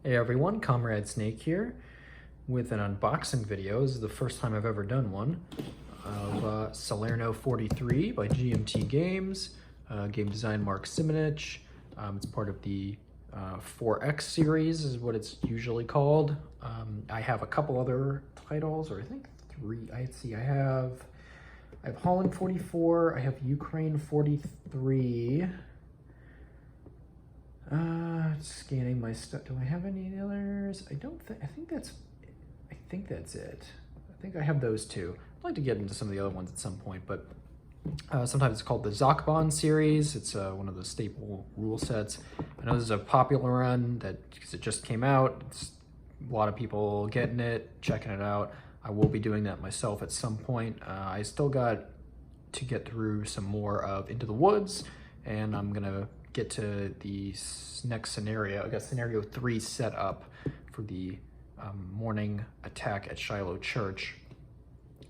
Hey everyone, Comrade Snake here with an unboxing video. This is the first time I've ever done one of Salerno 43 by GMT Games, game design Mark Simonich. It's part of the 4X series is what it's usually called. I have a couple other titles, or I think three. I have Holland 44, I have Ukraine 43. Scanning my stuff. Do I have any others? I don't think. I think that's it. I think I have those two. I'd like to get into some of the other ones at some point, but sometimes it's called the Zachbon series. It's one of the staple rule sets. I know this is a popular one because it just came out. It's a lot of people getting it, checking it out. I will be doing that myself at some point. I still got to get through some more of Into the Woods, and I'm gonna get to the next scenario. I got scenario 3 set up for the morning attack at Shiloh Church,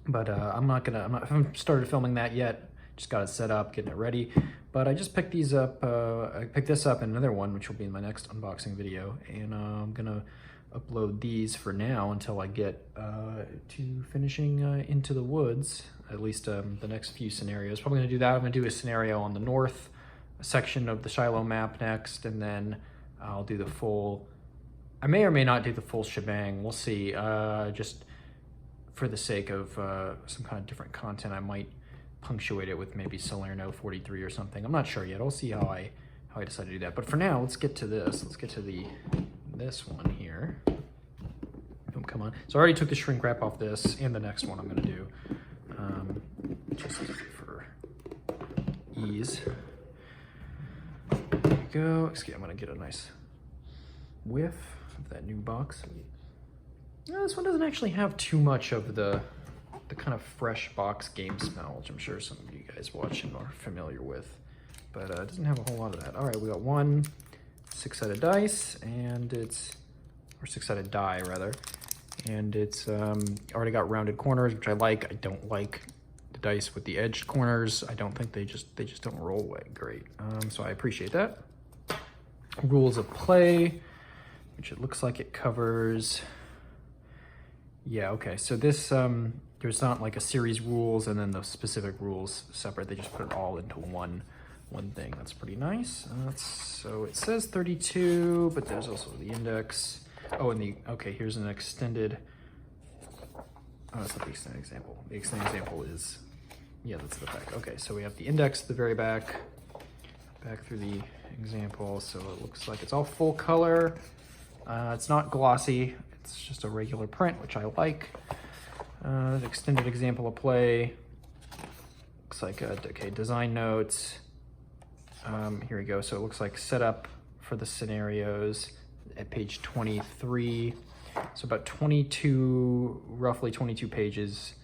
but I haven't started filming that yet. Just got it set up, getting it ready. But I just picked these up. I picked this up in another one, which will be in my next unboxing video, and I'm gonna upload these for now until I get to finishing Into the Woods. At least the next few scenarios. Probably gonna do that. I'm gonna do a scenario on the north section of the Shiloh map next, and then I'll do the full, I may or may not do the full shebang, we'll see. Just for the sake of some kind of different content, I might punctuate it with maybe Salerno 43 or something. I'm not sure yet. I'll see how I decide to do that. But for now, let's get to this. Let's get to this one here. Oh, come on. So I already took the shrink wrap off this and the next one I'm gonna do, just for ease. Go. Excuse me, I'm gonna get a nice whiff of that new box. This one doesn't actually have too much of the kind of fresh box game smell, which I'm sure some of you guys watching are familiar with, but it doesn't have a whole lot of that. All right, we got one 6-sided dice, and it's, or 6-sided die rather, and it's already got rounded corners, which I like. I don't like the dice with the edged corners. I don't think they just don't roll away great. So I appreciate that. Rules of play, which it looks like it covers. Yeah, okay, so this, there's not like a series rules and then the specific rules separate. They just put it all into one thing. That's pretty nice. So it says 32, but there's also the index. Oh, and okay, here's an extended, oh, that's not the extended example. The extended example is, yeah, that's the back. Okay, so we have the index at the very back through the example. So it looks like it's all full color. It's not glossy. It's just a regular print, which I like. Extended example of play. Looks like, okay, design notes. Here we go. So it looks like setup for the scenarios at page 23. So about 22, roughly 22 pages,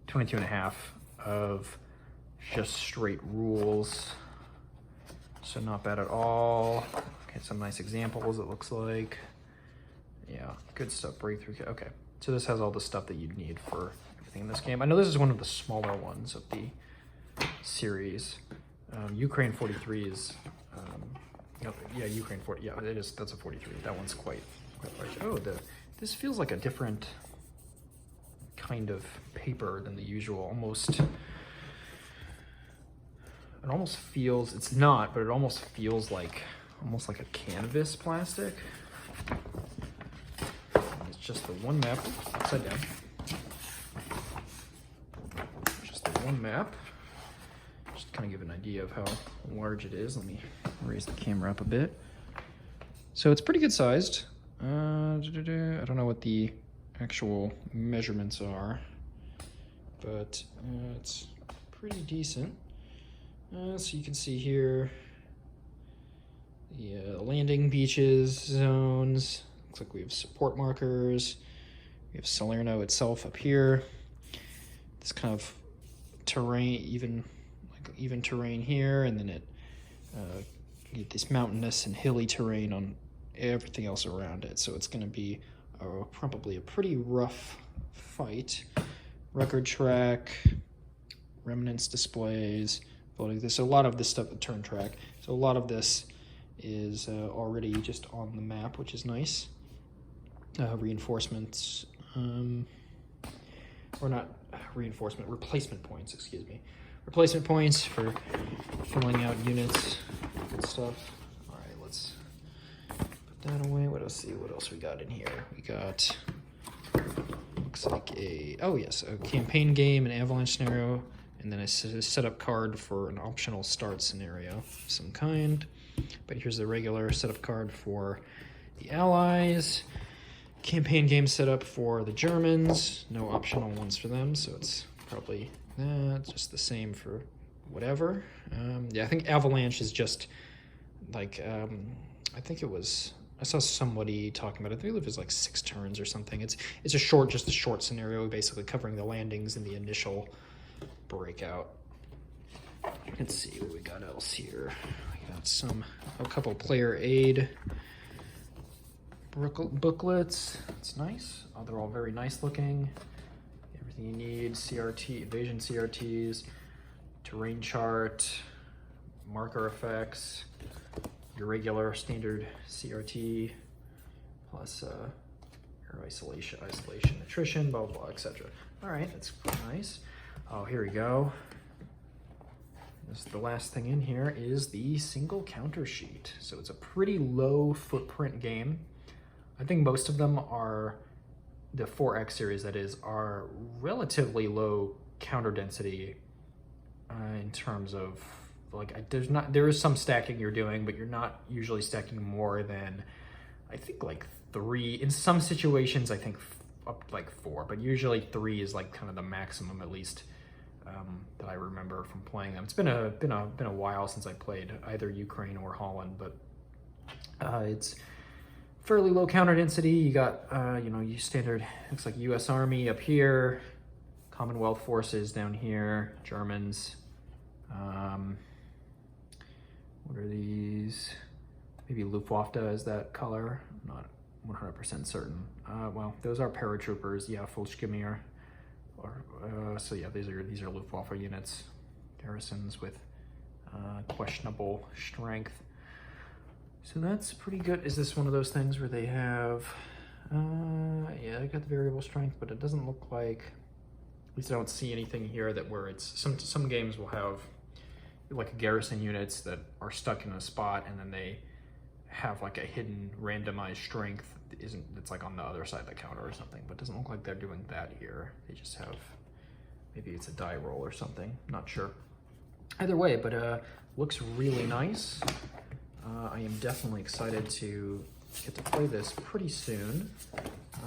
22 and a half of just straight rules. So not bad at all. Okay, some nice examples, it looks like. Yeah, good stuff, breakthrough. Okay, so this has all the stuff that you'd need for everything in this game. I know this is one of the smaller ones of the series. Ukraine 43 is, yeah, Ukraine 40, yeah, it is, that's a 43. That one's quite large. Oh, this feels like a different kind of paper than the usual, almost. It almost feels, it's not, but it almost feels like, almost like a canvas plastic. It's just the one map, upside down. Just the one map. Just kind of give an idea of how large it is. Let me raise the camera up a bit. So it's pretty good sized. I don't know what the actual measurements are, but it's pretty decent. So you can see here the landing beaches, zones. Looks like we have support markers. We have Salerno itself up here. This kind of terrain, even terrain here, and then you get this mountainous and hilly terrain on everything else around it. So it's going to be probably a pretty rough fight. Record track, remnants displays. So a lot of this stuff, the turn track. So a lot of this is already just on the map, which is nice. Reinforcements, or not reinforcement, replacement points, excuse me. Replacement points for filling out units, good stuff. All right, let's put that away. What else? See what else we got in here. We got, looks like a campaign game, an avalanche scenario, and then a setup card for an optional start scenario of some kind. But here's the regular setup card for the Allies. Campaign game setup for the Germans. No optional ones for them, so it's probably just the same for whatever. Yeah, I think Avalanche is just like, I think it was, I saw somebody talking about it. I think it was like 6 turns or something. It's just a short scenario, basically covering the landings in the initial breakout. Let's see what we got else here. We got a couple player aid booklets. It's nice. Oh, they're all very nice looking. Everything you need, CRT, invasion CRTs, terrain chart, marker effects, your regular standard CRT, plus your isolation, attrition, blah, blah, etc. All right, that's nice. Oh, here we go. The last thing in here is the single counter sheet. So it's a pretty low footprint game. I think most of them are, the 4X series that is, are relatively low counter density in terms of, like, there is some stacking you're doing, but you're not usually stacking more than, I think, like 3. In some situations, I think up to like 4, but usually 3 is like kind of the maximum, at least, that I remember from playing them. It's been a while since I played either Ukraine or Holland, but it's fairly low counter density. You got, you standard, looks like US Army up here, Commonwealth forces down here, Germans. What are these? Maybe Luftwaffe is that color. I'm not 100% certain. Well, those are paratroopers. Yeah, Volksgemeier. So yeah, these are Luftwaffe units, garrisons with questionable strength. So that's pretty good. Is this one of those things where they have, yeah, they got the variable strength, but it doesn't look like, at least I don't see anything here that where it's, some games will have like garrison units that are stuck in a spot and then they have like a hidden randomized strength that's like on the other side of the counter or something, but it doesn't look like they're doing that here. They just have, maybe it's a die roll or something, not sure. Either way, but looks really nice. I am definitely excited to get to play this pretty soon.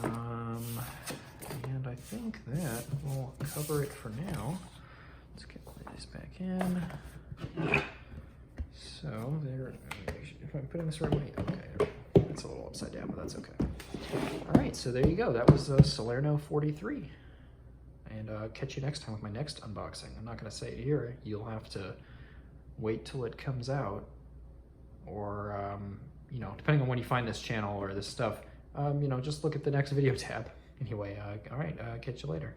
And I think that will cover it for now. Let's get these back in. So there, if I'm putting this the right way, okay, it's a little upside down, but that's okay. All right, so there you go. That was Salerno 43. And catch you next time with my next unboxing. I'm not gonna say it here. You'll have to wait till it comes out, or depending on when you find this channel or this stuff, just look at the next video tab. Anyway, all right, catch you later.